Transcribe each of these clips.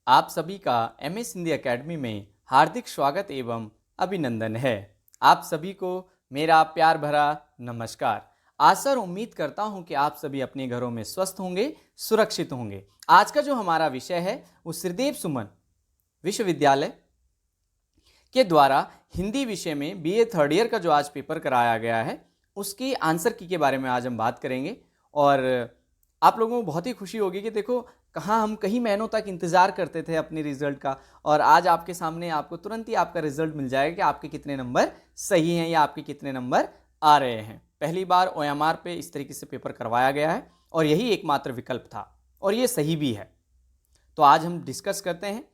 आप सभी का MS हिंदी एकेडमी में हार्दिक स्वागत एवं अभिनंदन है। आप सभी को मेरा प्यार भरा नमस्कार। आशा और उम्मीद करता हूं कि आप सभी अपने घरों में स्वस्थ होंगे, सुरक्षित होंगे। आज का जो हमारा विषय है वो श्रीदेव सुमन विश्वविद्यालय के द्वारा हिंदी विषय में BA थर्ड ईयर का जो आज पेपर कराया गया है उसकी आंसर की के बारे में आज हम बात करेंगे। और आप लोगों को बहुत ही खुशी होगी कि देखो कहाँ हम कई महीनों तक इंतज़ार करते थे अपने रिजल्ट का, और आज आपके सामने आपको तुरंत ही आपका रिजल्ट मिल जाएगा कि आपके कितने नंबर सही हैं या आपके कितने नंबर आ रहे हैं। पहली बार OMR पे इस तरीके से पेपर करवाया गया है और यही एकमात्र विकल्प था और ये सही भी है। तो आज हम डिस्कस करते हैं।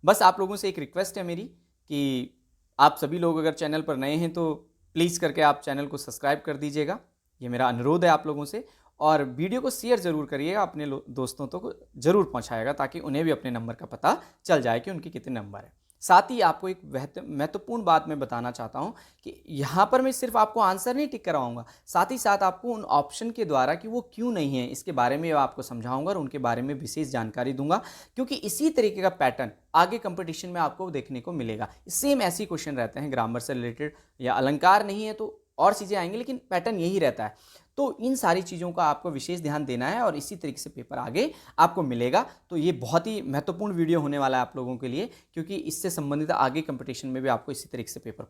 बस आप लोगों से एक रिक्वेस्ट है मेरी कि आप सभी लोग अगर चैनल पर नए हैं तो प्लीज़ करके आप चैनल को सब्सक्राइब कर दीजिएगा, ये मेरा अनुरोध है आप लोगों से। और वीडियो को शेयर ज़रूर करिएगा, अपने दोस्तों तक ज़रूर पहुंचाएगा ताकि उन्हें भी अपने नंबर का पता चल जाए कि उनके कितने नंबर हैं। साथ ही आपको एक महत्वपूर्ण बात मैं बताना चाहता हूं कि यहाँ पर मैं सिर्फ आपको आंसर नहीं टिक कराऊंगा, साथ ही साथ आपको उन ऑप्शन के द्वारा कि वो क्यों नहीं है इसके बारे में आपको समझाऊंगा और उनके बारे में विशेष जानकारी दूंगा, क्योंकि इसी तरीके का पैटर्न आगे कंपटीशन में आपको देखने को मिलेगा। सेम ऐसे क्वेश्चन रहते हैं ग्रामर से रिलेटेड, या अलंकार नहीं है तो और चीज़ें आएंगी, लेकिन पैटर्न यही रहता है। तो इन सारी चीज़ों का आपको विशेष ध्यान देना है और इसी तरीके से पेपर आगे आपको मिलेगा। तो ये बहुत ही महत्वपूर्ण वीडियो होने वाला है आप लोगों के लिए, क्योंकि इससे संबंधित आगे कंपटीशन में भी आपको इसी तरीके से पेपर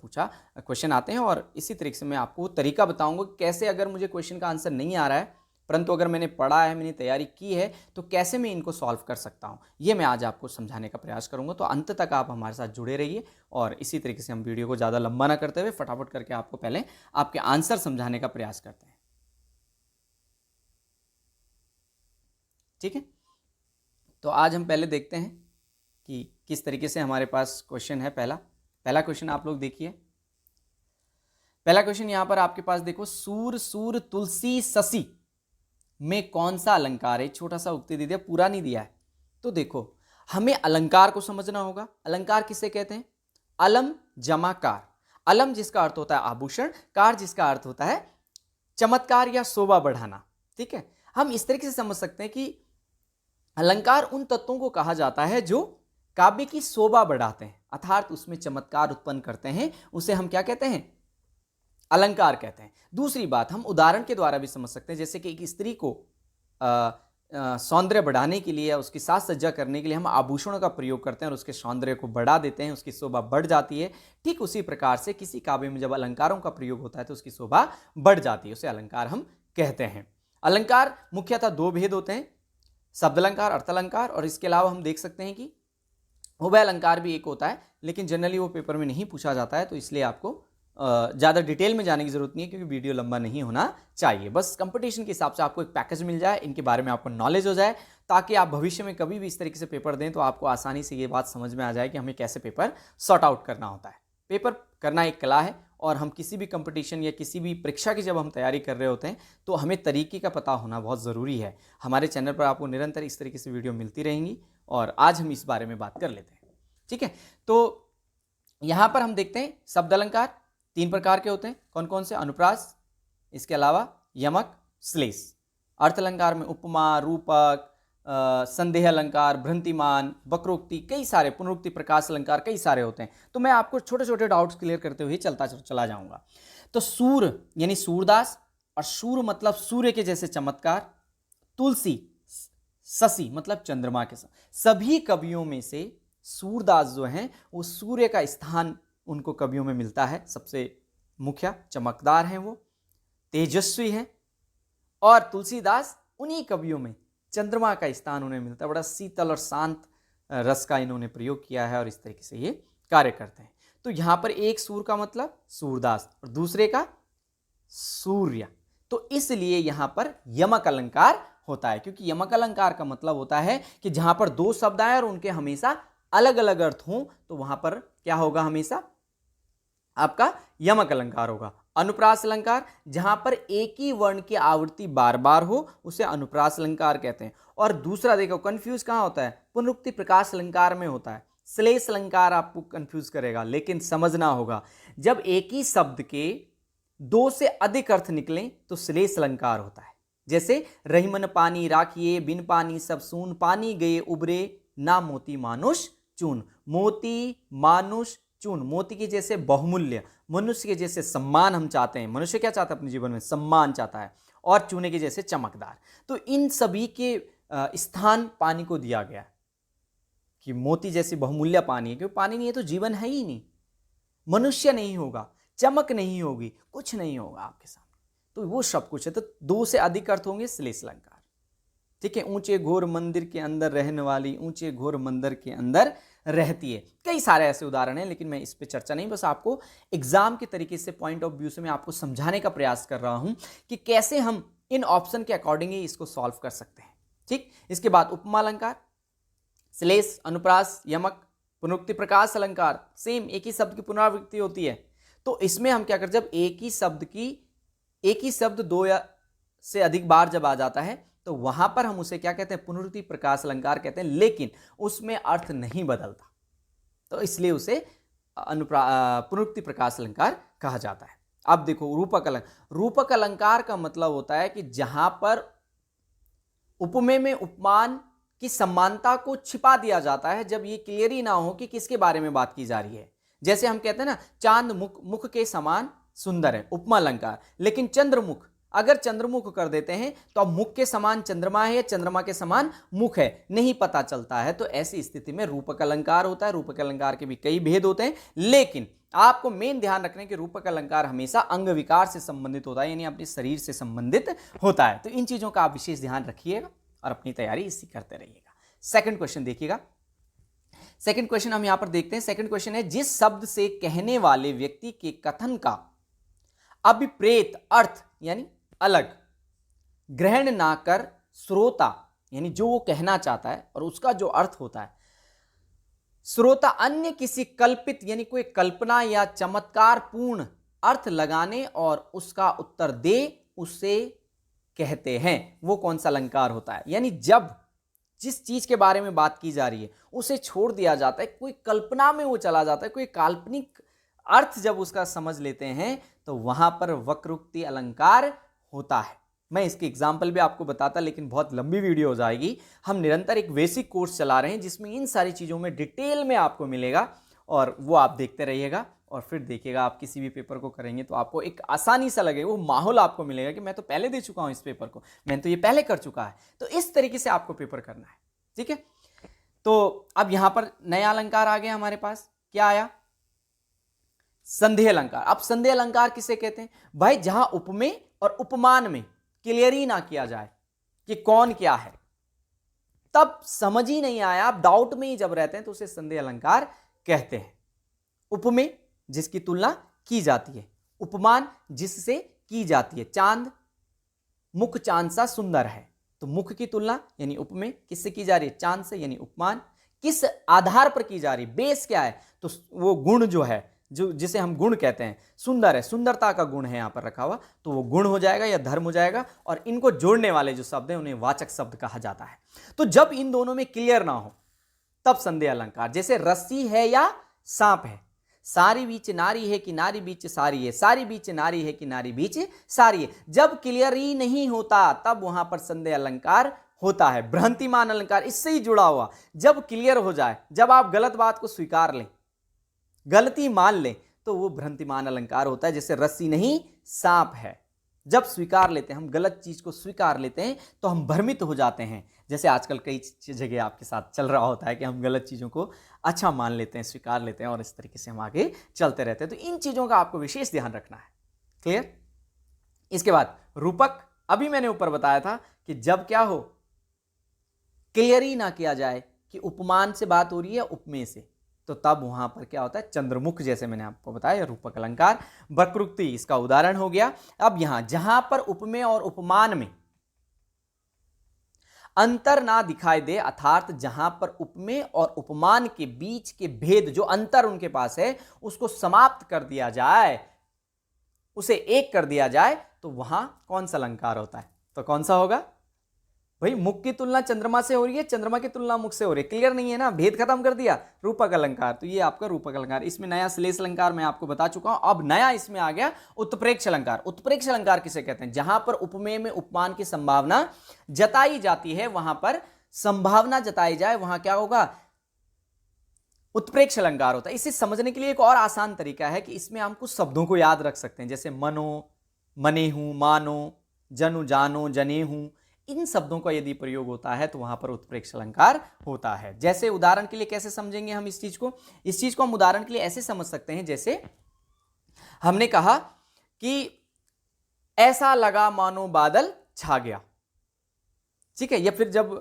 क्वेश्चन आते हैं और इसी तरीके से मैं आपको तरीका बताऊंगा कैसे, अगर मुझे क्वेश्चन का आंसर नहीं आ रहा है परंतु अगर मैंने पढ़ा है, मैंने तैयारी की है, तो कैसे मैं इनको सॉल्व कर सकता हूँ, ये मैं आज आपको समझाने का प्रयास करूँगा। तो अंत तक आप हमारे साथ जुड़े रहिए और इसी तरीके से हम वीडियो को ज़्यादा लंबा ना करते हुए फटाफट करके आपको पहले आपके आंसर समझाने का प्रयास करते हैं। ठीक है, तो आज हम पहले देखते हैं कि किस तरीके से हमारे पास क्वेश्चन है। पहला क्वेश्चन आप लोग देखिए। पहला क्वेश्चन यहां पर आपके पास देखो, सूर सूर तुलसी ससी में कौन सा अलंकार है। छोटा सा उक्ति दे दिया, पूरा नहीं दिया है। तो देखो हमें अलंकार को समझना होगा। अलंकार किसे कहते हैं? अलम जमा कार। अलम जिसका अर्थ होता है आभूषण, कार जिसका अर्थ होता है चमत्कार या शोभा बढ़ाना। ठीक है, हम इस तरीके से समझ सकते हैं कि अलंकार उन तत्वों को कहा जाता है जो काव्य की शोभा बढ़ाते हैं, अर्थात उसमें चमत्कार उत्पन्न करते हैं, उसे हम क्या कहते हैं? अलंकार कहते हैं। दूसरी बात हम उदाहरण के द्वारा भी समझ सकते हैं, जैसे कि एक स्त्री को सौंदर्य बढ़ाने के लिए या उसकी साज सज्जा करने के लिए हम आभूषणों का प्रयोग करते हैं और उसके सौंदर्य को बढ़ा देते हैं, उसकी शोभा बढ़ जाती है। ठीक उसी प्रकार से किसी काव्य में जब अलंकारों का प्रयोग होता है तो उसकी शोभा बढ़ जाती है, उसे अलंकार हम कहते हैं। अलंकार मुख्यतः दो भेद होते हैं, शब्द अलंकार, अर्थ अलंकार, और इसके अलावा हम देख सकते हैं कि उभय अलंकार भी एक होता है, लेकिन जनरली वो पेपर में नहीं पूछा जाता है, तो इसलिए आपको ज़्यादा डिटेल में जाने की जरूरत नहीं है, क्योंकि वीडियो लंबा नहीं होना चाहिए। बस कंपटीशन के हिसाब से आपको एक पैकेज मिल जाए, इनके बारे में आपको नॉलेज हो जाए, ताकि आप भविष्य में कभी भी इस तरीके से पेपर दें तो आपको आसानी से ये बात समझ में आ जाए कि हमें कैसे पेपर सॉर्ट आउट करना होता है। पेपर करना एक कला है और हम किसी भी कंपटीशन या किसी भी परीक्षा की जब हम तैयारी कर रहे होते हैं तो हमें तरीके का पता होना बहुत ज़रूरी है। हमारे चैनल पर आपको निरंतर इस तरीके से वीडियो मिलती रहेंगी और आज हम इस बारे में बात कर लेते हैं। ठीक है, तो यहाँ पर हम देखते हैं शब्द अलंकार 3 प्रकार के होते हैं। कौन कौन से? अनुप्रास, इसके अलावा यमक, श्लेष। अर्थ अलंकार में उपमा, रूपक, संदेह अलंकार, भ्रंतिमान, वक्रोक्ति, कई सारे, पुनरुक्ति, प्रकाश अलंकार, कई सारे होते हैं। तो मैं आपको छोटे छोटे डाउट्स क्लियर करते हुए चला जाऊंगा। तो सूर यानी सूरदास, और सूर मतलब सूर्य के जैसे चमत्कार, तुलसी, शशि मतलब चंद्रमा के साथ। सभी कवियों में से सूरदास जो हैं वो सूर्य का स्थान उनको कवियों में मिलता है, सबसे मुख्य चमकदार हैं, वो तेजस्वी हैं। और तुलसीदास उन्हीं कवियों में चंद्रमा का स्थान उन्हें मिलता है, बड़ा शीतल और शांत रस का इन्होंने प्रयोग किया है और इस तरीके से ये कार्य करते हैं। तो यहाँ पर एक सूर का मतलब सूरदास और दूसरे का सूर्य, तो इसलिए यहाँ पर यमक अलंकार होता है, क्योंकि यमक अलंकार का मतलब होता है कि जहां पर दो शब्द आए और उनके हमेशा अलग अलग अर्थ हों तो वहां पर क्या होगा? हमेशा आपका यमक अलंकार होगा। अनुप्रास अलंकार, जहां पर एक ही वर्ण की आवृत्ति बार बार हो उसे अनुप्रास अलंकार कहते हैं। और दूसरा देखो कंफ्यूज कहां होता है? पुनरुक्ति प्रकाश अलंकार में होता है। श्लेष अलंकार आपको कंफ्यूज करेगा, लेकिन समझना होगा जब एक ही शब्द के 2 से अधिक अर्थ निकलें तो श्लेष अलंकार होता है। जैसे रहीमन पानी राखिए, बिन पानी सब सून, पानी गए उबरे ना मोती मानुष चून। मोती मानुष चून, मोती के जैसे बहुमूल्य, मनुष्य के जैसे सम्मान हम चाहते हैं। मनुष्य क्या चाहता है अपने जीवन में? सम्मान चाहता है। और चूने के जैसे चमकदार। तो इन सभी के स्थान पानी को दिया गया कि मोती जैसी बहुमूल्य पानी है, क्योंकि पानी नहीं है तो जीवन है ही नहीं, मनुष्य नहीं होगा, चमक नहीं होगी, कुछ नहीं होगा आपके सामने। तो वो सब कुछ है। तो दो से अधिक अर्थ होंगे श्लेष अलंकार। ठीक है, ऊंचे घोर मंदिर के अंदर रहने वाली, ऊंचे घोर मंदिर के अंदर रहती है। कई सारे ऐसे उदाहरण हैं, लेकिन मैं इस पे चर्चा नहीं, बस आपको एग्जाम के तरीके से, पॉइंट ऑफ व्यू से मैं आपको समझाने का प्रयास कर रहा हूं कि कैसे हम इन ऑप्शन के अकॉर्डिंग ही इसको सॉल्व कर सकते हैं। ठीक, इसके बाद उपमा अलंकार, श्लेष, अनुप्रास, यमक, पुनरुक्ति, प्रकाश अलंकार, सेम एक ही शब्द की पुनरावृत्ति होती है। तो इसमें हम क्या करते हैं, जब एक ही शब्द दो या से अधिक बार जब आ जाता है तो वहां पर हम उसे क्या कहते हैं, पुनरुक्ति प्रकाश अलंकार कहते हैं, लेकिन उसमें अर्थ नहीं बदलता, तो इसलिए उसे पुनरुक्ति प्रकाश अलंकार कहा जाता है। अब देखो रूपक अलंकार। रूपक अलंकार का मतलब होता है कि जहां पर उपमेय में उपमान की समानता को छिपा दिया जाता है, जब ये क्लियर ही ना हो कि किसके बारे में बात की जा रही है। जैसे हम कहते हैं ना, चांद मुख के समान सुंदर है, उपमा अलंकार। लेकिन चंद्रमुख, अगर चंद्रमुख कर देते हैं तो अब मुख के समान चंद्रमा है या चंद्रमा के समान मुख है, नहीं पता चलता है। तो ऐसी स्थिति में रूपक अलंकार होता है। रूपक अलंकार के भी कई भेद होते हैं, लेकिन आपको मेन ध्यान रखने कि रूपक अलंकार हमेशा अंग विकार से संबंधित होता है, यानी अपने शरीर से संबंधित होता है। तो इन चीजों का आप विशेष ध्यान रखिएगा और अपनी तैयारी इसी करते रहिएगा। सेकंड क्वेश्चन देखिएगा। सेकंड क्वेश्चन हम यहां पर देखते हैं। सेकंड क्वेश्चन है, जिस शब्द से कहने वाले व्यक्ति के कथन का अभिप्रेत अर्थ यानी अलग ग्रहण ना कर श्रोता, यानी जो वो कहना चाहता है और उसका जो अर्थ होता है, श्रोता अन्य किसी कल्पित यानी कोई कल्पना या चमत्कार पूर्ण अर्थ लगाने और उसका उत्तर दे, उसे कहते हैं। वो कौन सा अलंकार होता है? यानी जब जिस चीज के बारे में बात की जा रही है उसे छोड़ दिया जाता है, कोई कल्पना में वो चला जाता है, कोई काल्पनिक अर्थ जब उसका समझ लेते हैं, तो वहां पर वक्रोक्ति अलंकार होता है। मैं इसके एग्जाम्पल भी आपको बताता, लेकिन बहुत लंबी वीडियो हो जाएगी। हम निरंतर एक बेसिक कोर्स चला रहे हैं जिसमें इन सारी चीज़ों में डिटेल में आपको मिलेगा, और वो आप देखते रहिएगा। और फिर देखिएगा, आप किसी भी पेपर को करेंगे तो आपको एक आसानी सा लगेगा, वो माहौल आपको मिलेगा कि मैं तो पहले दे चुका हूँ इस पेपर को, मैंने तो ये पहले कर चुका है। तो इस तरीके से आपको पेपर करना है। ठीक है, तो अब यहां पर नया अलंकार आ गया हमारे पास। क्या आया? संदेह अलंकार। अब संदेह अलंकार किसे कहते हैं भाई? जहां उपमेय और उपमान में क्लियर ही ना किया जाए कि कौन क्या है, तब समझ ही नहीं आया, आप डाउट में ही जब रहते हैं, तो उसे संदेह अलंकार कहते हैं। उपमेय जिसकी तुलना की जाती है, उपमान जिससे की जाती है। चांद, मुख चांद सा सुंदर है, तो मुख की तुलना यानी उपमेय किससे की जा रही है? चांद से, यानी उपमान। किस आधार पर की जा रही है? बेस क्या है? तो वो गुण जो है, जो जिसे हम गुण कहते हैं, सुंदर है, सुंदरता का गुण है यहां पर रखा हुआ, तो वो गुण हो जाएगा या धर्म हो जाएगा। और इनको जोड़ने वाले जो शब्द हैं उन्हें वाचक शब्द कहा जाता है। तो जब इन दोनों में क्लियर ना हो तब संदेह अलंकार। जैसे रस्सी है या सांप है, सारी बीच नारी है कि नारी बीच सारी है, सारी बीच नारी है कि नारी बीच सारी है। जब क्लियर ही नहीं होता तब वहां पर संदेह अलंकार होता है। भ्रांतिमान अलंकार इससे ही जुड़ा हुआ। जब क्लियर हो जाए, जब आप गलत बात को स्वीकार लें, गलती मान लें, तो वो भ्रांतिमान अलंकार होता है। जैसे रस्सी नहीं सांप है, जब स्वीकार लेते हैं, हम गलत चीज को स्वीकार लेते हैं तो हम भ्रमित हो जाते हैं। जैसे आजकल कई जगह आपके साथ चल रहा होता है कि हम गलत चीजों को अच्छा मान लेते हैं, स्वीकार लेते हैं, और इस तरीके से हम आगे चलते रहते हैं। तो इन चीजों का आपको विशेष ध्यान रखना है। क्लियर? इसके बाद रूपक। अभी मैंने ऊपर बताया था कि जब क्या हो, क्लियर ही ना किया जाए कि उपमान से बात हो रही है उपमेय से, तो तब वहां पर क्या होता है? चंद्रमुख, जैसे मैंने आपको बताया, रूपक अलंकार। वक्रोक्ति इसका उदाहरण हो गया। अब यहां जहां पर उपमेय और उपमान में अंतर ना दिखाई दे, अर्थात जहां पर उपमेय और उपमान के बीच के भेद, जो अंतर उनके पास है, उसको समाप्त कर दिया जाए, उसे एक कर दिया जाए, तो वहां कौन सा अलंकार होता है? तो कौन सा होगा भाई? मुख की तुलना चंद्रमा से हो रही है, चंद्रमा की तुलना मुख से हो रही है, क्लियर नहीं है ना, भेद खत्म कर दिया, रूपक अलंकार। तो ये आपका रूपक अलंकार। इसमें नया श्लेष अलंकार मैं आपको बता चुका हूं। अब नया इसमें आ गया उत्प्रेक्ष अलंकार। उत्प्रेक्ष अलंकार किसे कहते हैं? जहां पर उपमेय में उपमान की संभावना जताई जाती है, वहां पर संभावना जताई जाए वहां क्या होगा, उत्प्रेक्ष अलंकार होता है। इसे समझने के लिए एक और आसान तरीका है कि इसमें हम कुछ शब्दों को याद रख सकते हैं, जैसे मनो, मने हूं, मानो, जनु, जानो, जने हूं। इन शब्दों का यदि प्रयोग होता है तो वहां पर उत्प्रेक्ष अलंकार होता है। जैसे उदाहरण के लिए कैसे समझेंगे हम इस चीज को हम उदाहरण के लिए ऐसे समझ सकते हैं, जैसे हमने कहा कि ऐसा लगा मानो बादल छा गया, ठीक है। या फिर जब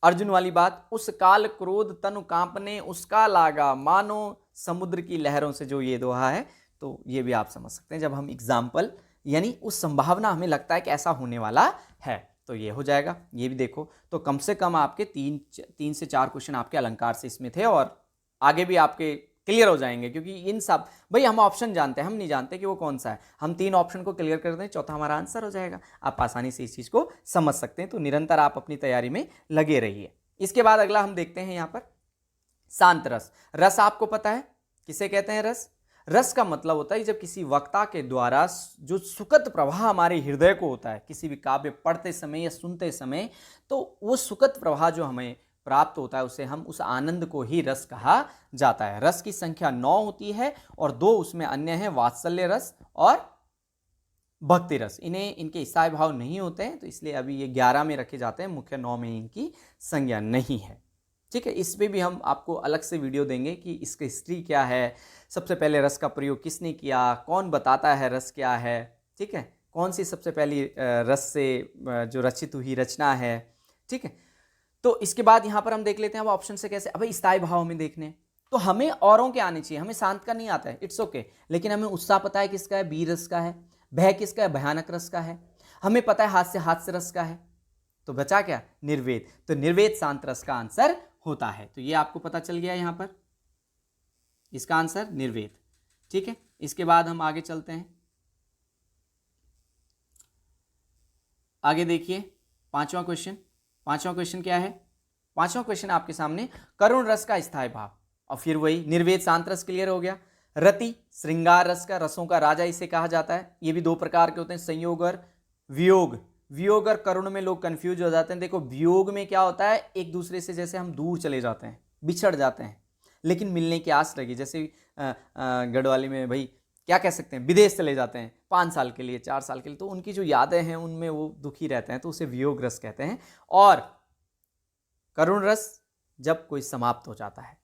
अर्जुन वाली बात, उस काल क्रोध तनु कांपने उसका लागा मानो समुद्र की लहरों से, जो ये दोहा है, तो ये भी आप समझ सकते हैं। जब हम एग्जाम्पल यानी उस संभावना हमें लगता है कि ऐसा होने वाला है तो ये हो जाएगा। ये भी देखो, तो कम से कम आपके 3 से 4 क्वेश्चन आपके अलंकार से इसमें थे और आगे भी आपके क्लियर हो जाएंगे, क्योंकि इन सब भाई हम ऑप्शन जानते हैं, हम नहीं जानते कि वो कौन सा है। हम 3 ऑप्शन को क्लियर कर दें, चौथा हमारा आंसर हो जाएगा। आप आसानी से इस चीज को समझ सकते हैं। तो निरंतर आप अपनी तैयारी में लगे रहिए। इसके बाद अगला हम देखते हैं यहाँ पर शांत रस। रस आपको पता है किसे कहते हैं? रस का मतलब होता है जब किसी वक्ता के द्वारा जो सुखद प्रवाह हमारे हृदय को होता है किसी भी काव्य पढ़ते समय या सुनते समय, तो वो सुखद प्रवाह जो हमें प्राप्त होता है उसे हम उस आनंद को ही रस कहा जाता है। रस की संख्या 9 होती है और 2 उसमें अन्य हैं, वात्सल्य रस और भक्ति रस। इनके ईसाई भाव नहीं होते हैं, तो इसलिए अभी ये 11 में रखे जाते हैं, मुख्य 9 में इनकी संज्ञा नहीं है, ठीक है। इस पे भी हम आपको अलग से वीडियो देंगे कि इसकी हिस्ट्री क्या है, सबसे पहले रस का प्रयोग किसने किया, कौन बताता है रस क्या है, ठीक है, कौन सी सबसे पहली रस से जो रचित हुई रचना है, ठीक है। तो इसके बाद यहाँ पर हम देख लेते हैं अब ऑप्शन से कैसे। अब स्थायी भाव हमें देखने, तो हमें औरों के आने चाहिए, हमें शांत का नहीं आता है, इट्स ओके, लेकिन हमें उत्साह पता है किसका है, वीर रस का है। भय किसका है, भयानक रस का है। हमें पता है हास्य रस का है। तो बचा क्या, निर्वेद। तो निर्वेद शांत रस का आंसर होता है। तो ये आपको पता चल गया यहां पर, इसका आंसर निर्वेद, ठीक है। इसके बाद हम आगे चलते हैं। आगे देखिए पांचवा क्वेश्चन क्या है? पांचवा क्वेश्चन आपके सामने, करुण रस का स्थायी भाव। और फिर वही निर्वेद शांत रस क्लियर हो गया। रति श्रृंगार रस का, रसों का राजा इसे कहा जाता है। ये भी 2 प्रकार के होते हैं, संयोग और वियोग। वियोग और करुण में लोग कंफ्यूज हो जाते हैं। देखो वियोग में क्या होता है, एक दूसरे से जैसे हम दूर चले जाते हैं, बिछड़ जाते हैं, लेकिन मिलने की आस लगी। जैसे गढ़वाली में भाई क्या कह सकते हैं, विदेश चले जाते हैं 5 साल के लिए, 4 साल के लिए, तो उनकी जो यादें हैं उनमें वो दुखी रहते हैं, तो उसे वियोग रस कहते हैं। और करुण रस जब कोई समाप्त हो जाता है,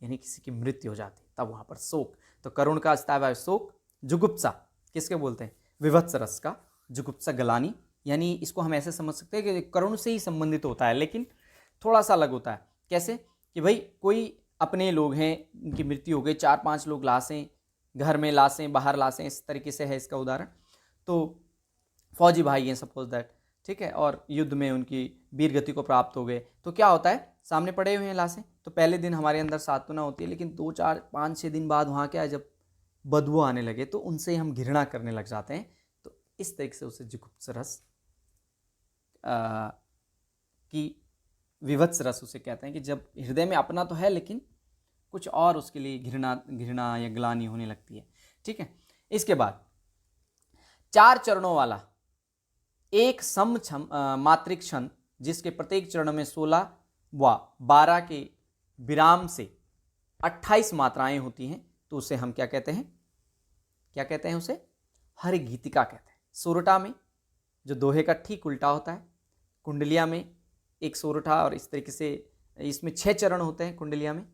यानी किसी की मृत्यु हो जाती है, तब वहां पर शोक। तो करुण का स्थायी भाव शोक। जुगुप्सा किसके बोलते हैं, विभत्स रस का। जुगुप्सा गलानी, यानी इसको हम ऐसे समझ सकते हैं कि करुण से ही संबंधित होता है, लेकिन थोड़ा सा अलग होता है। कैसे कि भाई कोई अपने लोग हैं, उनकी मृत्यु हो गई, 4-5 लोग लाशें, घर में लाशें, बाहर लाशें, इस तरीके से है इसका उदाहरण। तो फौजी भाई हैं सपोज दैट, ठीक है, और युद्ध में उनकी वीर गति को प्राप्त हो गए, तो क्या होता है, सामने पड़े हुए हैं लाशें, तो पहले दिन हमारे अंदर सांत्वना होती है, लेकिन 2-4-5-6 दिन बाद वहाँ क्या है, जब बदबू आने लगे तो उनसे हम घृणा करने लग जाते हैं। तो इस तरीके से उसे जुगुप्स रस की विभत्स रस उसे कहते हैं, कि जब हृदय में अपना तो है लेकिन कुछ और उसके लिए घृणा या ग्लानि होने लगती है, ठीक है। इसके बाद 4 चरणों वाला एक सम मात्रिक छंद, जिसके प्रत्येक चरण में 16 व 12 के विराम से 28 मात्राएं होती हैं, तो उसे हम क्या कहते हैं उसे हरि गीतिका कहते हैं। सोरठा में जो दोहे का ठीक उल्टा होता है, कुंडलिया में एक सोरठा, और इस तरीके से इसमें 6 चरण होते हैं कुंडलिया में,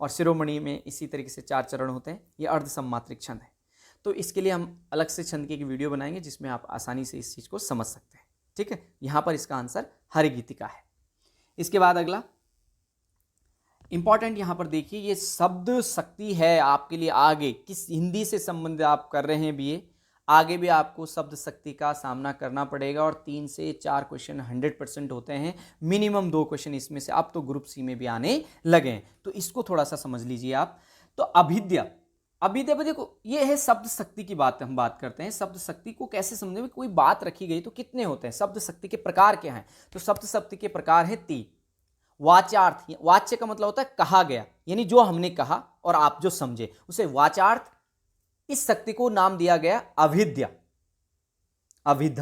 और शिरोमणि में इसी तरीके से 4 चरण होते हैं। ये अर्ध सम्मात्रिक छंद है। तो इसके लिए हम अलग से छंद की एक वीडियो बनाएंगे जिसमें आप आसानी से इस चीज़ को समझ सकते हैं, ठीक है। यहाँ पर इसका आंसर हरि गीतिका है। इसके बाद अगला इंपॉर्टेंट यहाँ पर देखिए, ये शब्द शक्ति है आपके लिए। आगे किस हिंदी से संबंधित आप कर रहे हैं बीए, आगे भी आपको शब्द शक्ति का सामना करना पड़ेगा, और 3 से 4 क्वेश्चन 100% होते हैं, मिनिमम 2 क्वेश्चन इसमें से अब तो ग्रुप सी में भी आने लगे हैं, तो इसको थोड़ा सा समझ लीजिए आप। तो अभिद्या देखो, ये है शब्द शक्ति की बात, हम बात करते हैं शब्द शक्ति को कैसे समझें। कोई बात रखी गई तो कितने होते हैं, शब्द शक्ति के प्रकार क्या हैं, तो शब्द शक्ति के प्रकार है 3। वाच्यार्थ, वाच्य का मतलब होता है कहा गया, यानी जो हमने कहा और आप जो समझे उसे वाचार्थ। इस शक्ति को नाम दिया गया अभिद्या, अभिध।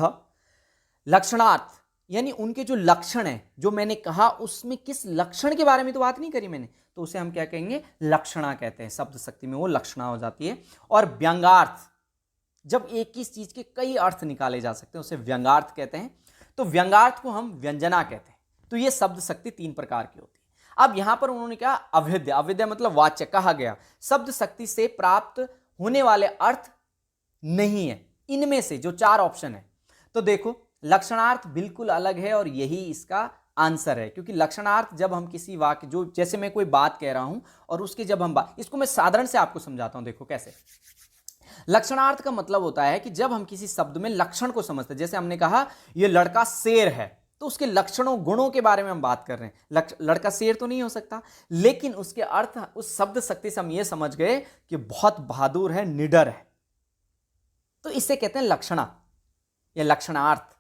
लक्षणार्थ, यानी उनके जो लक्षण है, जो मैंने कहा उसमें किस लक्षण के बारे में तो बात नहीं करी मैंने, तो उसे हम क्या कहेंगे, लक्षणा कहते हैं। शब्द शक्ति में वो लक्षणा हो जाती है। और व्यंग्यार्थ, जब एक ही चीज के कई अर्थ निकाले जा सकते हैं उसे व्यंग्यार्थ कहते हैं। तो व्यंग्यार्थ को हम व्यंजना कहते हैं। तो ये शब्द शक्ति 3 प्रकार की होती है। अब यहां पर उन्होंने क्या, अभेद्य, अभेद्य मतलब वाच्य, कहा गया शब्द शक्ति से प्राप्त होने वाले अर्थ नहीं है इनमें से जो 4 ऑप्शन है। तो देखो लक्षणार्थ बिल्कुल अलग है और यही इसका आंसर है, क्योंकि लक्षणार्थ जब हम किसी वाक्य, जो जैसे मैं कोई बात कह रहा हूं और उसकी जब हम बात, इसको मैं साधारण से आपको समझाता हूं, देखो कैसे। लक्षणार्थ का मतलब होता है कि जब हम किसी शब्द में लक्षण को समझते हैं, जैसे हमने कहा ये लड़का शेर है, तो उसके लक्षणों गुणों के बारे में हम बात कर रहे हैं। लड़का शेर तो नहीं हो सकता, लेकिन उसके अर्थ, उस शब्द शक्ति से हम ये समझ गए कि बहुत बहादुर है, निडर है, तो इसे कहते हैं लक्षणा या लक्षणार्थ।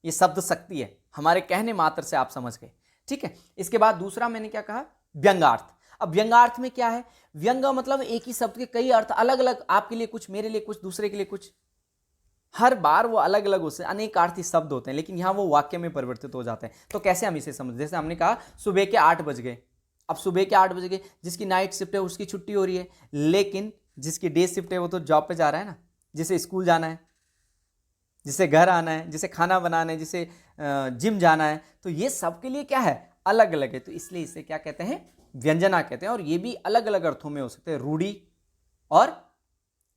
ये शब्द शक्ति है, हमारे कहने मात्र से आप समझ गए, ठीक है। इसके बाद दूसरा मैंने क्या कहा, व्यंग्यार्थ। अब व्यंग्यार्थ में क्या है, व्यंग मतलब एक ही शब्द के कई अर्थ, अलग अलग, आपके लिए कुछ, मेरे लिए कुछ, दूसरे के लिए कुछ, हर बार वो अलग अलग, उससे अनेकार्थी शब्द होते हैं, लेकिन यहां वो वाक्य में परिवर्तित हो जाते हैं। तो कैसे हम इसे समझ, जैसे हमने कहा सुबह के 8 बज गए। अब सुबह के 8 बज गए, जिसकी नाइट शिफ्ट है उसकी छुट्टी हो रही है, लेकिन जिसकी डे शिफ्ट है वो तो जॉब पे जा रहा है ना, जिसे स्कूल जाना है, जिसे घर आना है, जिसे खाना बनाना है, जिसे जिम जाना है, तो ये सबके लिए क्या है, अलग अलग है। तो इसलिए इसे क्या कहते हैं, व्यंजना कहते हैं। और ये भी अलग अलग अर्थों में हो सकते हैं। रूढ़ी, और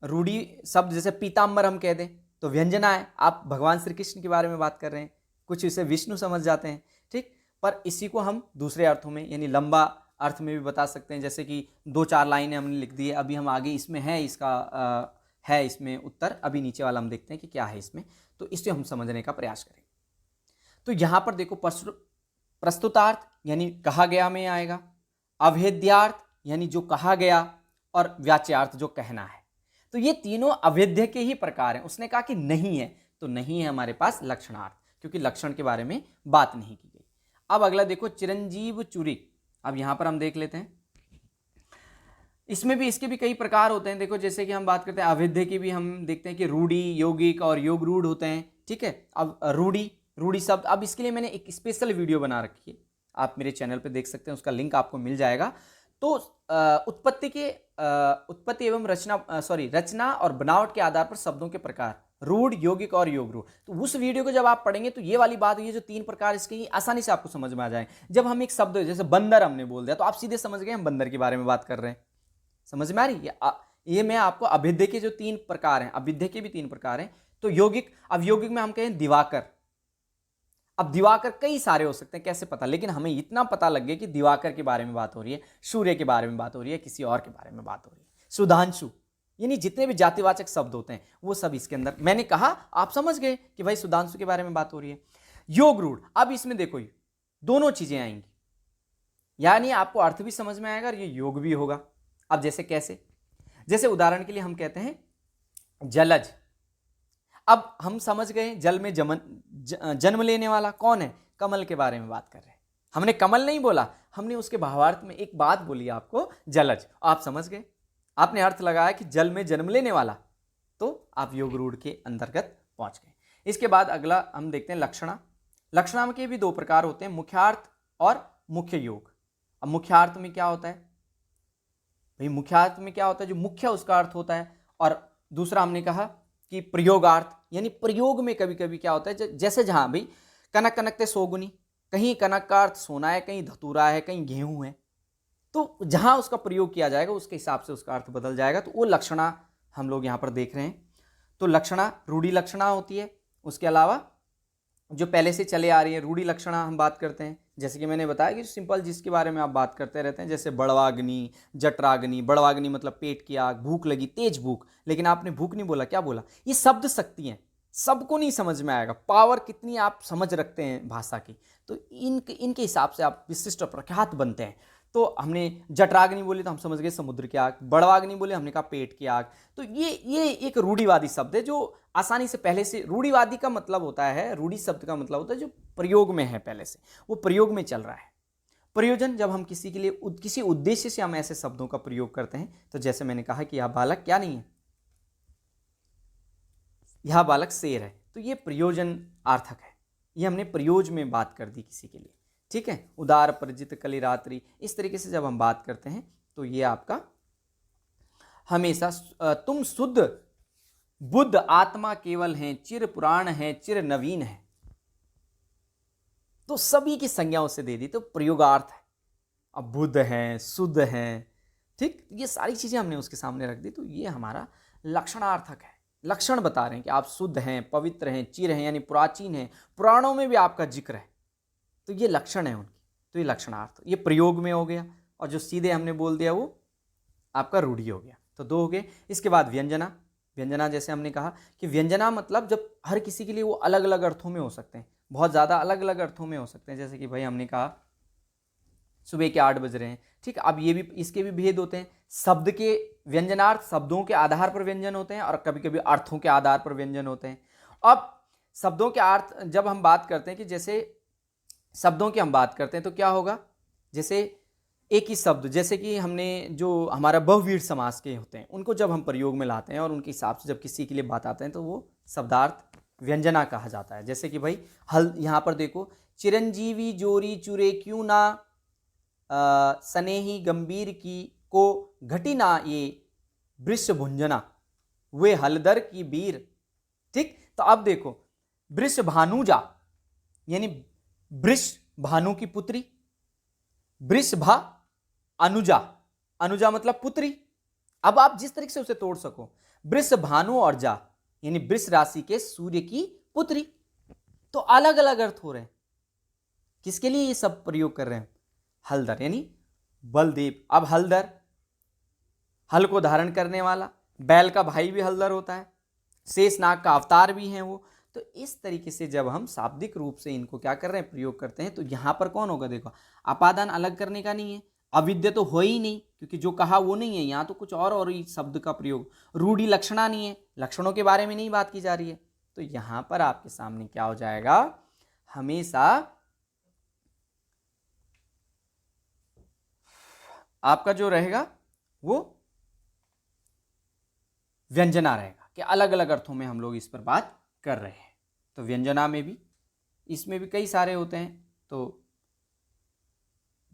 रूढ़ी शब्द जैसे पीताम्बर हम कह दें तो व्यंजना है। आप भगवान श्री कृष्ण के बारे में बात कर रहे हैं, कुछ इसे विष्णु समझ जाते हैं, ठीक। पर इसी को हम दूसरे अर्थों में, यानी लंबा अर्थ में भी बता सकते हैं, जैसे कि 2-4 लाइनें हमने लिख दी है, अभी हम आगे इसमें है, इसका है इसमें उत्तर, अभी नीचे वाला हम देखते हैं कि क्या है इसमें, तो इसे हम समझने का प्रयास करेंगे। तो यहां पर देखो, प्रस्तुतार्थ यानी कहा गया में आएगा, अभेद्यार्थ यानी जो कहा गया, और वाच्यार्थ जो कहना है। तो ये तीनों अभेद्य के ही प्रकार हैं। उसने कहा कि नहीं है, तो नहीं है हमारे पास लक्षणार्थ, क्योंकि लक्षण के बारे में बात नहीं की गई। अब अगला देखो, चिरंजीव चुरी। अब यहां पर हम देख लेते हैं, इसमें भी, इसके भी कई प्रकार होते हैं। देखो जैसे कि हम बात करते हैं अभेद्य की भी, हम देखते हैं कि रूढ़ी, यौगिक और योग रूढ़ होते हैं, ठीक है। अब रूढ़ी शब्द, अब इसके लिए मैंने एक स्पेशल वीडियो बना रखी है, आप मेरे चैनल पे देख सकते हैं, उसका लिंक आपको मिल जाएगा। तो उत्पत्ति एवं रचना और बनावट के आधार पर शब्दों के प्रकार, रूढ़, यौगिक और योग रूढ़। तो उस वीडियो को जब आप पढ़ेंगे तो ये वाली बात, ये जो 3 प्रकार इसके आसानी से आपको समझ में आ जाए। जब हम एक शब्द जैसे बंदर हमने बोल दिया, तो आप सीधे समझ गए हम बंदर के बारे में बात कर रहे हैं। समझ में आ रही है? ये मैं आपको अभेद्य के जो 3 प्रकार हैं, अभेद्य के भी 3 प्रकार हैं। तो यौगिक, अब यौगिक में हम कहें दिवाकर। अब दिवाकर कई सारे हो सकते हैं, कैसे पता, लेकिन हमें इतना पता लग गया कि दिवाकर के बारे में बात हो रही है, सूर्य के बारे में बात हो रही है, किसी और के बारे में बात हो रही है। सुधांशु, यानी जितने भी जातिवाचक शब्द होते हैं वो सब इसके अंदर, मैंने कहा आप समझ गए कि भाई सुधांशु के बारे में बात हो रही है। योग रूढ़, अब इसमें देखो दोनों चीजें आएंगी, यानी आपको अर्थ भी समझ में आएगा और ये योग भी होगा। अब कैसे, जैसे उदाहरण के लिए हम कहते हैं जलज। अब हम समझ गए जल में जन्म लेने वाला कौन है, कमल के बारे में बात कर रहे हैं। हमने कमल नहीं बोला, हमने उसके भावार्थ में एक बात बोली आपको, जलज। आप समझ गए, आपने अर्थ लगाया कि जल में जन्म लेने वाला, तो आप योग रूढ़ के अंतर्गत पहुंच गए। इसके बाद अगला हम देखते हैं लक्षणा। लक्षणा के भी 2 प्रकार होते हैं, मुख्यार्थ और मुख्य योग। अब मुख्यार्थ में क्या होता है भाई, मुख्यार्थ में क्या होता है, जो मुख्य उसका अर्थ होता है। और दूसरा हमने कहा कि प्रयोगार्थ, यानी प्रयोग में कभी कभी क्या होता है, जैसे जहां भाई कनक कनकते सोगुनी, कहीं कनक का अर्थ सोना है, कहीं धतूरा है, कहीं गेहूं है, तो जहां उसका प्रयोग किया जाएगा उसके हिसाब से उसका अर्थ बदल जाएगा। तो वो लक्षणा हम लोग यहां पर देख रहे हैं। तो लक्षणा रूढ़ी लक्षणा होती है। उसके अलावा जो पहले से चले आ रही है रूढ़ी लक्षणा हम बात करते हैं, जैसे कि मैंने बताया कि सिंपल जिसके बारे में आप बात करते रहते हैं, जैसे बड़वाग्नि, जठराग्नि। बड़वाग्नि मतलब पेट की आग, भूख लगी, तेज भूख, लेकिन आपने भूख नहीं बोला, क्या बोला। ये शब्द शक्ति हैं, सबको नहीं समझ में आएगा, पावर कितनी आप समझ रखते हैं भाषा की, तो इनके हिसाब से आप विशिष्ट प्रख्यात बनते हैं। तो हमने जठराग्नि बोली तो हम समझ गए समुद्र की आग, बड़वाग्नि बोले हमने कहा पेट की आग। तो ये एक रूढ़िवादी शब्द है जो आसानी से पहले से, रूढ़िवादी का मतलब होता है, रूढ़ी शब्द का मतलब होता है जो प्रयोग में है, पहले से वो प्रयोग में चल रहा है। प्रयोजन, जब हम किसी के लिए किसी उद्देश्य से हम ऐसे शब्दों का प्रयोग करते हैं, तो जैसे मैंने कहा कि यह बालक क्या नहीं है, यह बालक शेर है, तो ये प्रयोजन आर्थक है। ये हमने प्रयोज में बात कर दी किसी के लिए, ठीक है। उदार परिचित कलिरात्रि, इस तरीके से जब हम बात करते हैं तो ये आपका हमेशा तुम शुद्ध बुद्ध आत्मा केवल हैं, चिर पुराण है, चिर नवीन है, तो सभी की संज्ञाओं से दे दी, तो प्रयोगार्थ है। अब बुद्ध हैं, शुद्ध हैं, ठीक, ये सारी चीजें हमने उसके सामने रख दी, तो ये हमारा लक्षणार्थक है। लक्षण बता रहे हैं कि आप शुद्ध हैं, पवित्र हैं, चिर हैं यानी प्राचीन हैं, पुराणों में भी आपका जिक्र है, तो ये लक्षण है उनकी, तो ये लक्षणार्थ, ये प्रयोग में हो गया। और जो सीधे हमने बोल दिया वो आपका रूढ़ी हो गया, तो दो हो गए। इसके बाद व्यंजना। व्यंजना जैसे हमने कहा कि व्यंजना मतलब जब हर किसी के लिए वो अलग अलग अर्थों में हो सकते हैं, बहुत ज़्यादा अलग अलग अर्थों में हो सकते हैं। जैसे कि भाई हमने कहा सुबह के 8 बज रहे हैं, ठीक। अब ये भी, इसके भी भेद होते हैं। शब्द के व्यंजनार्थ शब्दों के आधार पर व्यंजन होते हैं और कभी कभी अर्थों के आधार पर व्यंजन होते हैं। अब शब्दों के अर्थ जब हम बात करते हैं कि जैसे शब्दों की हम बात करते हैं तो क्या होगा, जैसे एक ही शब्द, जैसे कि हमने जो हमारा बहुवीर समास के होते हैं उनको जब हम प्रयोग में लाते हैं और उनके हिसाब से जब किसी के लिए बात आते हैं तो वो शब्दार्थ व्यंजना कहा जाता है। जैसे कि भाई हल, यहाँ पर देखो, चिरंजीवी जोरी चुरे क्यों ना स्नेही गंभीर की को घटी ना ये वृष भुंजना वे हलदर की बीर, ठीक। तो अब देखो, वृष भानुजा यानी वृष भानु की पुत्री, वृषभा अनुजा, अनुजा मतलब पुत्री। अब आप जिस तरीके से उसे तोड़ सको, वृष भानु और जा यानी वृष राशि के सूर्य की पुत्री, तो अलग अलग अर्थ हो रहे हैं। किसके लिए ये सब प्रयोग कर रहे हैं? हलदर यानी बलदेव। अब हलदर, हल को धारण करने वाला, बैल का भाई भी हलदर होता है, शेषनाग का अवतार भी है वो। तो इस तरीके से जब हम शाब्दिक रूप से इनको क्या कर रहे हैं, प्रयोग करते हैं, तो यहां पर कौन होगा, देखो अपादान अलग करने का नहीं है, अविद्य तो हो ही नहीं क्योंकि जो कहा वो नहीं है, यहां तो कुछ और ही शब्द का प्रयोग, रूढ़ी लक्षणा नहीं है, लक्षणों के बारे में नहीं बात की जा रही है। तो यहां पर आपके सामने क्या हो जाएगा, हमेशा आपका जो रहेगा वो व्यंजना रहेगा कि अलग अलग अर्थों में हम लोग इस पर बात कर रहे हैं। तो व्यंजना में भी, इसमें भी कई सारे होते हैं। तो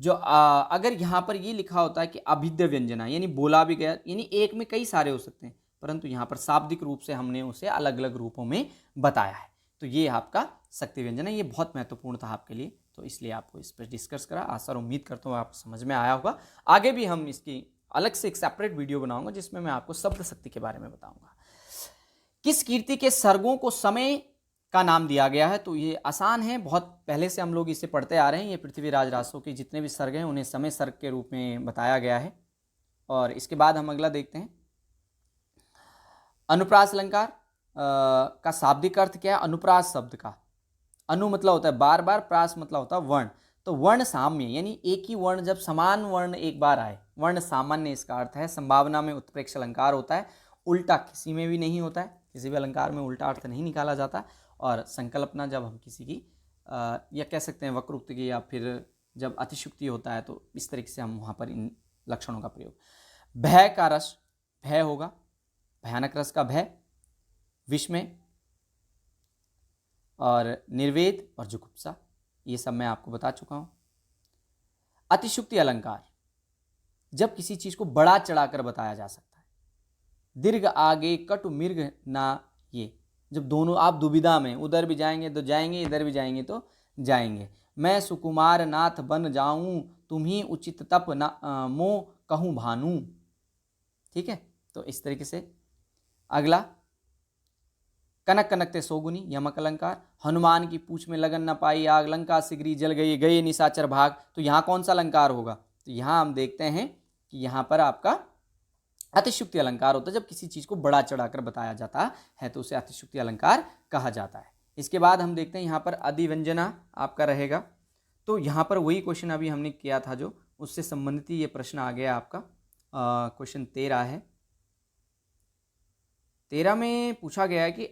जो अगर यहां पर ये लिखा होता है कि अभिद्य व्यंजना यानी बोला भी गया, यानी एक में कई सारे हो सकते हैं, परंतु यहां पर शाब्दिक रूप से हमने उसे अलग अलग रूपों में बताया है। तो ये आपका शक्ति व्यंजन है, ये बहुत महत्वपूर्ण था आपके लिए, तो इसलिए आपको इस पर डिस्कस करा। आशा और उम्मीद करता हूँ आपको समझ में आया होगा। आगे भी हम इसकी अलग से एक सेपरेट वीडियो बनाऊंगा जिसमें मैं आपको शब्द शक्ति के बारे में बताऊंगा। किस कीर्ति के सर्गों को समय का नाम दिया गया है? तो ये आसान है, बहुत पहले से हम लोग इसे पढ़ते आ रहे हैं। ये पृथ्वीराज रासों के जितने भी सर्ग हैं उन्हें समय सर्ग के रूप में बताया गया है। और इसके बाद हम अगला देखते हैं, अनुप्रास अलंकार का शाब्दिक अर्थ क्या है? अनुप्रास शब्द का अनु मतलब होता है बार बार, प्रास मतलब होता है वर्ण। तो वर्ण साम्य यानी एक ही वर्ण जब समान वर्ण एक बार आए, वर्ण सामान्य इसका अर्थ है। संभावना में उत्प्रेक्ष अलंकार होता है, उल्टा किसी में भी नहीं होता है, किसी भी अलंकार में उल्टा अर्थ नहीं निकाला जाता। और संकल्पना जब हम किसी की या कह सकते हैं वक्रोक्ति की, या फिर जब अतिशुक्ति होता है, तो इस तरीके से हम वहाँ पर इन लक्षणों का प्रयोग। भय का रस भय होगा, भयानक रस का भय, विस्मय और निर्वेद और जुगुप्सा, ये सब मैं आपको बता चुका हूँ। अतिशुक्ति अलंकार जब किसी चीज़ को बड़ा चढ़ाकर बताया जा सकता है। दीर्घ आगे कटु मृग ना, ये जब दोनों आप दुविधा में, उधर भी जाएंगे तो जाएंगे, इधर भी जाएंगे तो जाएंगे। मैं सुकुमार नाथ बन जाऊं, तुम्ही उचित तप ना मो कहूँ भानु, ठीक है। तो इस तरीके से अगला, कनक कनकते सोगुनी यमक अलंकार, हनुमान की पूछ में लगन न पाई आग, लंका सिगरी जल गई, गए निशाचर भाग। तो यहाँ कौन सा अलंकार होगा? तो यहाँ हम देखते हैं कि यहाँ पर आपका अतिशुक्ति अलंकार होता है। जब किसी चीज को बड़ा चढ़ाकर बताया जाता है तो उसे अतिशुक्ति अलंकार कहा जाता है। इसके बाद हम देखते हैं यहाँ पर अधिव्यंजना आपका रहेगा। तो यहाँ पर वही क्वेश्चन अभी हमने किया था जो, उससे संबंधित ये प्रश्न आ गया आपका। क्वेश्चन 13 है। 13 में पूछा गया है कि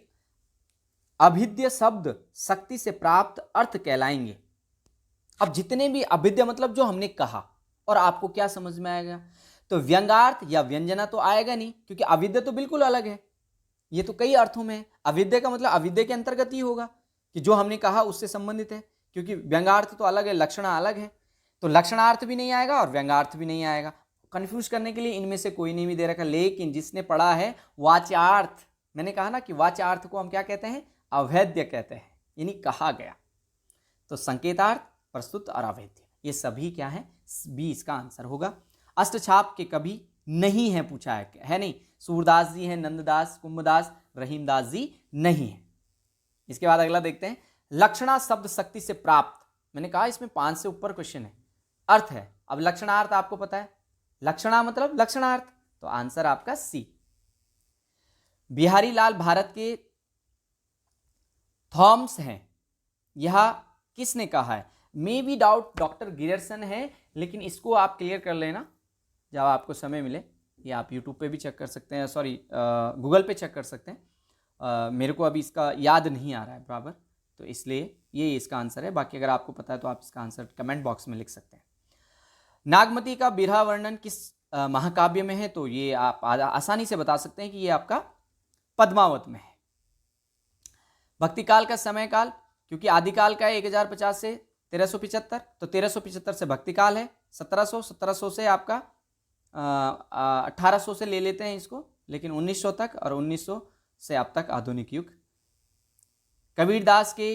अभिद्य शब्द शक्ति से प्राप्त अर्थ कहलाएंगे। अब जितने भी अभिद्य मतलब जो हमने कहा, और आपको क्या समझ में आएगा? तो व्यंगार्थ या व्यंजना तो आएगा नहीं, क्योंकि अविद्य तो बिल्कुल अलग है, ये तो कई अर्थों में है। अविद्य का मतलब अविद्य के अंतर्गत ही होगा, कि जो हमने कहा उससे संबंधित है, क्योंकि व्यंग्यार्थ तो अलग है, लक्षणा अलग है, तो लक्षणार्थ भी नहीं आएगा और व्यंग्यार्थ भी नहीं आएगा। कंफ्यूज करने के लिए इनमें से कोई नहीं भी दे रखा, लेकिन जिसने पढ़ा है वाच्यार्थ, मैंने कहा ना कि वाच्यार्थ को हम क्या कहते हैं, अवैध कहते हैं, यानी कहा गया। तो संकेतार्थ, प्रस्तुत और अवैध, ये सभी क्या है, बी इसका आंसर होगा। अष्टछाप के कभी नहीं है पूछा है नहीं, सूरदास जी हैं, नंददास, कुंभदास, रहीमदास जी नहीं है। इसके बाद अगला देखते हैं, लक्षणा शब्द शक्ति से प्राप्त, मैंने कहा इसमें 5 से ऊपर क्वेश्चन है, अर्थ है। अब लक्षणार्थ आपको पता है, लक्षणा मतलब लक्षणार्थ, तो आंसर आपका सी। बिहारी लाल भारत के थॉम्स हैं, यह किसने कहा है? May be doubt doctor Gierson है, लेकिन इसको आप क्लियर कर लेना जब आपको समय मिले, या आप यूट्यूब पे भी चेक कर सकते हैं, सॉरी गूगल पे चेक कर सकते हैं। मेरे को अभी इसका याद नहीं आ रहा है बराबर, तो इसलिए ये इसका आंसर है। बाकी अगर आपको पता है तो आप इसका आंसर कमेंट बॉक्स में लिख सकते हैं। नागमती का बिरहा वर्णन किस महाकाव्य में है? तो ये आप आसानी से बता सकते हैं कि ये आपका पद्मावत में है। भक्तिकाल का समय काल, क्योंकि आदिकाल का है 1050 से 1375, तो 1375 से भक्तिकाल है, 1700 से आपका 1800 से ले लेते हैं इसको, लेकिन 1900 तक, और 1900 से अब तक आधुनिक युग। कबीरदास के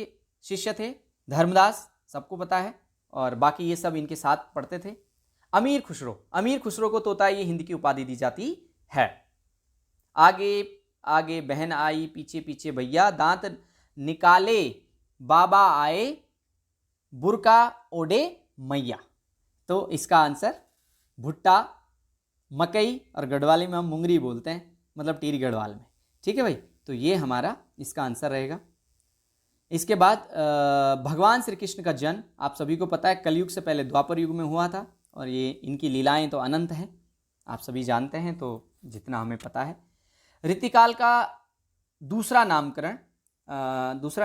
शिष्य थे धर्मदास, सबको पता है, और बाकी ये सब इनके साथ पढ़ते थे। अमीर खुसरो को तोता ये हिंद की उपाधि दी जाती है। आगे आगे बहन आई, पीछे पीछे भैया, दांत निकाले बाबा आए, बुरका ओढ़े मैया। तो इसका आंसर भुट्टा, मकई, और गढ़वाली में हम मुंगरी बोलते हैं, मतलब टिहरी गढ़वाल में। ठीक है भाई, तो ये हमारा इसका आंसर रहेगा। इसके बाद भगवान श्री कृष्ण का जन्म आप सभी को पता है, कलयुग से पहले द्वापर युग में हुआ था, और ये इनकी लीलाएं तो अनंत हैं, आप सभी जानते हैं, तो जितना हमें पता है। ऋतिकाल का दूसरा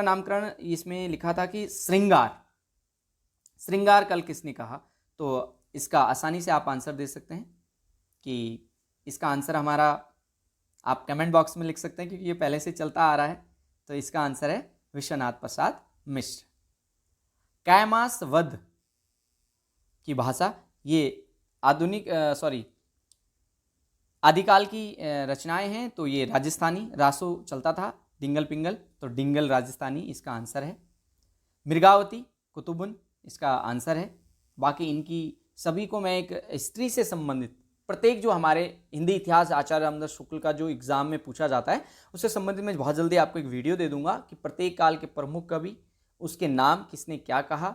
नामकरण इसमें लिखा था कि श्रृंगार कल किसने कहा? तो इसका आसानी से आप आंसर दे सकते हैं कि इसका आंसर हमारा, आप कमेंट बॉक्स में लिख सकते हैं, क्योंकि ये पहले से चलता आ रहा है। तो इसका आंसर है विश्वनाथ प्रसाद मिश्र। कैमास वध की भाषा, ये आदिकाल की रचनाएं हैं, तो ये राजस्थानी रासो चलता था, डिंगल पिंगल, तो डिंगल राजस्थानी इसका आंसर है। मृगावती कुतुबुन इसका आंसर है। बाकी इनकी सभी को मैं एक हिस्ट्री से संबंधित प्रत्येक, जो हमारे हिंदी इतिहास आचार्य रामदास शुक्ल का जो एग्जाम में पूछा जाता है, उससे संबंधित मैं बहुत जल्दी आपको एक वीडियो दे दूंगा कि प्रत्येक काल के प्रमुख कवि, उसके नाम, किसने क्या कहा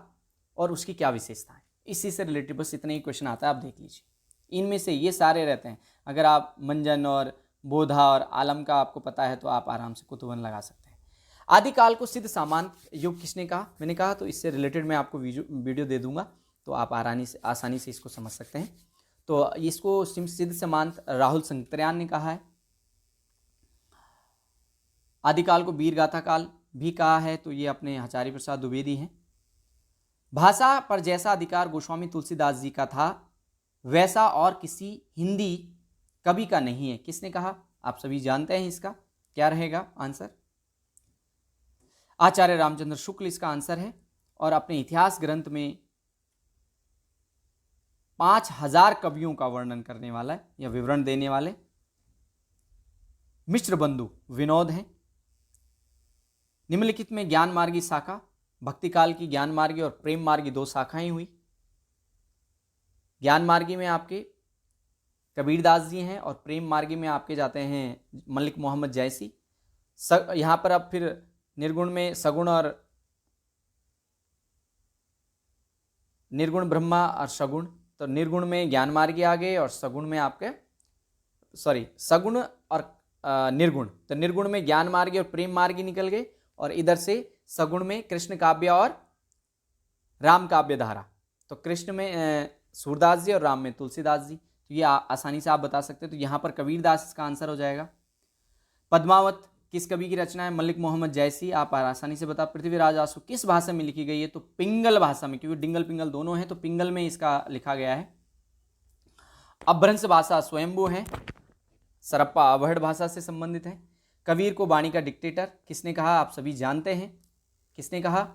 और उसकी क्या विशेषता है। इसी से रिलेटेड बस इतना ही क्वेश्चन आता है, आप देख लीजिए। इनमें से ये सारे रहते हैं। अगर आप मंजन और बोधा और आलम का आपको पता है तो आप आराम से कुतुबन लगा सकते हैं। आदिकाल को सिद्ध सामांत युग किसने कहा? मैंने कहा, तो इससे रिलेटेड मैं आपको वीडियो दे दूंगा, तो आप आसानी से इसको समझ सकते हैं। तो इसको सिद्ध सामांत राहुल संतरयान ने कहा है। आदिकाल को वीर गाथा काल भी कहा है, तो ये अपने हजारी प्रसाद द्विवेदी हैं। भाषा पर जैसा अधिकार गोस्वामी तुलसीदास जी का था, वैसा और किसी हिंदी कवि का नहीं है, किसने कहा? आप सभी जानते हैं, इसका क्या रहेगा आंसर? आचार्य रामचंद्र शुक्ल इसका आंसर है। और अपने इतिहास ग्रंथ में 5000 कवियों का वर्णन करने वाला है या विवरण देने वाले मिश्र बंधु विनोद हैं। निम्नलिखित में ज्ञान मार्गी शाखा, भक्ति काल की ज्ञान मार्गी और प्रेम मार्गी 2 शाखाएं हुई। ज्ञान मार्गी में आपके कबीरदास जी हैं, और प्रेम मार्गी में आपके जाते हैं मलिक मोहम्मद जैसी। यहाँ पर अब फिर निर्गुण में सगुण और निर्गुण ब्रह्मा और सगुण, तो निर्गुण में ज्ञान मार्गी आ गए, और सगुण में आपके सगुण और निर्गुण, तो निर्गुण में ज्ञान मार्गी और प्रेम मार्गी निकल गए, और इधर से सगुण में कृष्ण काव्य और राम काव्य धारा, तो कृष्ण में सूरदास जी और राम में तुलसीदास जी। तो ये आसानी से आप बता सकते हैं। तो यहाँ पर कबीरदास इसका आंसर हो जाएगा। पद्मावत किस कवि की रचना है? मलिक मोहम्मद जैसी, आप आसानी से बता। पृथ्वीराज आंसू किस भाषा में लिखी गई है? तो पिंगल भाषा में, क्योंकि डिंगल पिंगल दोनों हैं, तो पिंगल में इसका लिखा गया है। अपभ्रंश भाषा स्वयंभू है। सरप्पा अवहड़ भाषा से संबंधित है। कबीर को वाणी का डिक्टेटर किसने कहा? आप सभी जानते हैं किसने कहा?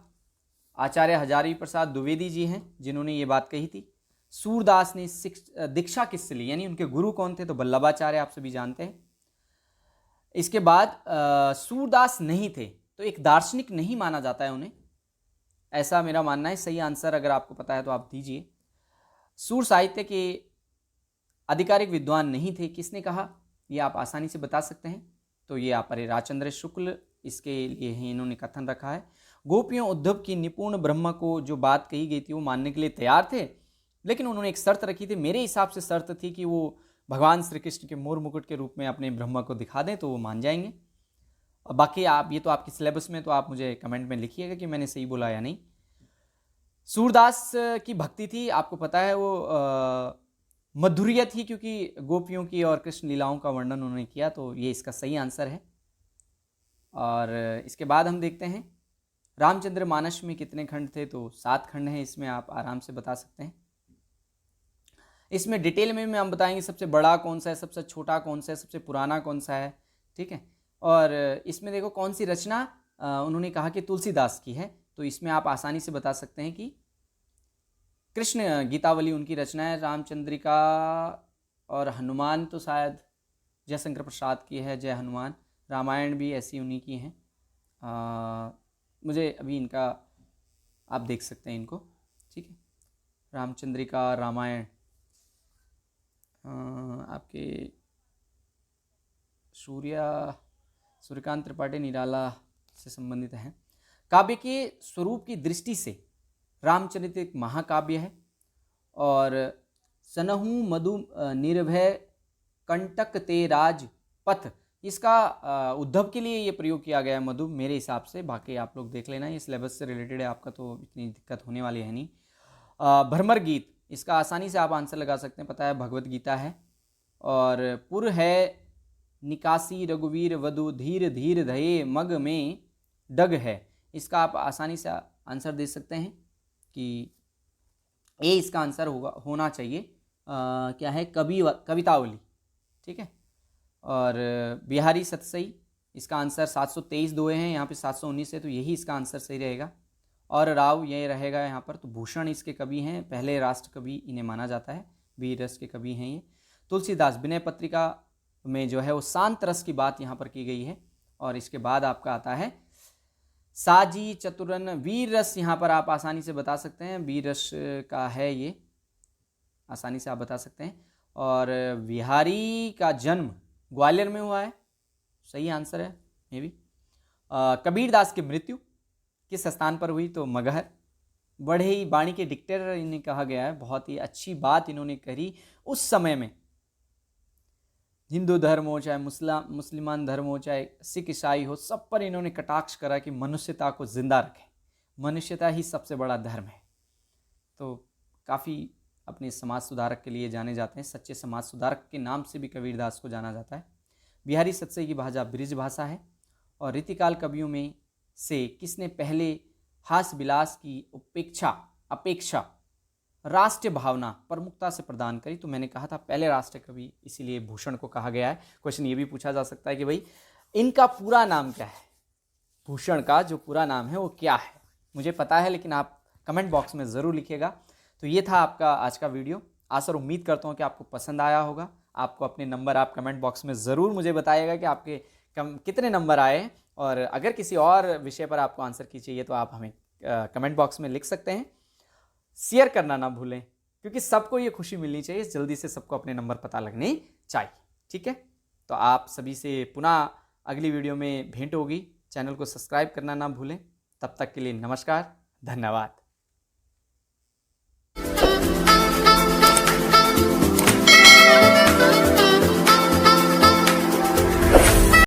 आचार्य हजारी प्रसाद द्विवेदी जी हैं जिन्होंने ये बात कही थी। सूरदास ने दीक्षा किससे ली, यानी उनके गुरु कौन थे? तो वल्लभाचार्य, आप सभी जानते हैं। इसके बाद सूरदास नहीं थे तो एक दार्शनिक नहीं माना जाता है उन्हें, ऐसा मेरा मानना है। सही आंसर अगर आपको पता है तो आप दीजिए। सूर साहित्य के आधिकारिक विद्वान नहीं थे, किसने कहा? ये आप आसानी से बता सकते हैं। तो ये आप राजचंद्र शुक्ल इसके लिए ही इन्होंने कथन रखा है। गोपियों उद्धव की निपुण ब्रह्म को जो बात कही गई थी वो मानने के लिए तैयार थे, लेकिन उन्होंने एक शर्त रखी थी। मेरे हिसाब से शर्त थी कि वो भगवान श्री कृष्ण के मोर मुकुट के रूप में अपने ब्रह्म को दिखा दें तो वो मान जाएंगे। और बाकी आप ये तो आपकी सिलेबस में, तो आप मुझे कमेंट में लिखिएगा कि मैंने सही बोला या नहीं। सूरदास की भक्ति थी, आपको पता है वो मधुर्य थी, क्योंकि गोपियों की और कृष्ण लीलाओं का वर्णन उन्होंने किया, तो ये इसका सही आंसर है। और इसके बाद हम देखते हैं रामचंद्र मानस में कितने खंड थे? तो 7 खंड हैं, इसमें आप आराम से बता सकते हैं। इसमें डिटेल में हम बताएंगे सबसे बड़ा कौन सा है, सबसे छोटा कौन सा है, सबसे पुराना कौन सा है, ठीक है। और इसमें देखो कौन सी रचना उन्होंने कहा कि तुलसीदास की है, तो इसमें आप आसानी से बता सकते हैं कि कृष्ण गीतावली उनकी रचना है। रामचंद्रिका और हनुमान तो शायद जयशंकर प्रसाद की है, जय हनुमान। रामायण भी ऐसी उन्हीं की हैं। मुझे अभी इनका आप देख सकते हैं इनको, ठीक है। रामचंद्रिका, रामायण आपके सूर्यकांत त्रिपाठी निराला से संबंधित हैं। काव्य के स्वरूप की दृष्टि से रामचरित एक महाकाव्य है, और सनहु मधु निर्भय कंटक ते राज पथ, इसका उद्धव के लिए ये प्रयोग किया गया है मधु, मेरे हिसाब से। बाकी आप लोग देख लेना, ये सिलेबस से रिलेटेड है आपका, तो इतनी दिक्कत होने वाली है नहीं। भ्रमर गीत, इसका आसानी से आप आंसर लगा सकते हैं, पता है भगवत गीता है। और पुर है निकासी रघुवीर वधु धीर धीर धये मग में डग है, इसका आप आसानी से आंसर दे सकते हैं कि ए इसका आंसर होना चाहिए। क्या है? कवितावली, ठीक है। और बिहारी सतसई, इसका आंसर 723 दोए हैं, यहाँ पे 719 है, तो यही इसका आंसर सही रहेगा। और राव ये रहेगा यहाँ पर। तो भूषण इसके कवि हैं, पहले राष्ट्र कवि इन्हें माना जाता है, वीर रस के कवि हैं ये। तुलसीदास, विनय पत्रिका में जो है वो शांत रस की बात यहाँ पर की गई है। और इसके बाद आपका आता है साजी चतुरन, वीर रस, यहाँ पर आप आसानी से बता सकते हैं, वीर रस का है ये, आसानी से आप बता सकते हैं। और बिहारी का जन्म ग्वालियर में हुआ है, सही आंसर है मे भी। कबीरदास की मृत्यु किस स्थान पर हुई? तो मगहर। बड़े ही बाणी के डिक्टेटर इन्हें कहा गया है, बहुत ही अच्छी बात इन्होंने करी उस समय में। हिंदू धर्म हो, चाहे मुसलमान धर्म हो, चाहे सिख ईसाई हो, सब पर इन्होंने कटाक्ष करा कि मनुष्यता को जिंदा रखें, मनुष्यता ही सबसे बड़ा धर्म है। तो काफ़ी अपने समाज सुधारक के लिए जाने जाते हैं, सच्चे समाज सुधारक के नाम से भी कबीरदास को जाना जाता है। बिहारी सतसई की भाषा ब्रिज भाषा है। और रीतिकाल कवियों में से किसने पहले हास्य विलास की अपेक्षा राष्ट्रीय भावना प्रमुखता से प्रदान करी? तो मैंने कहा था पहले राष्ट्रीय कवि, इसीलिए भूषण को कहा गया है। क्वेश्चन ये भी पूछा जा सकता है कि भाई इनका पूरा नाम क्या है, भूषण का जो पूरा नाम है वो क्या है? मुझे पता है, लेकिन आप कमेंट बॉक्स में ज़रूर लिखिएगा। तो ये था आपका आज का वीडियो। आशा और उम्मीद करता हूँ कि आपको पसंद आया होगा। आपको अपने नंबर आप कमेंट बॉक्स में ज़रूर मुझे बताइएगा कि आपके कितने नंबर आए। और अगर किसी और विषय पर आपको आंसर की चाहिए तो आप हमें कमेंट बॉक्स में लिख सकते हैं। शेयर करना ना भूलें, क्योंकि सबको ये खुशी मिलनी चाहिए, जल्दी से सबको अपने नंबर पता लगने चाहिए, ठीक है। तो आप सभी से पुनः अगली वीडियो में भेंट होगी। चैनल को सब्सक्राइब करना ना भूलें। तब तक के लिए नमस्कार, धन्यवाद।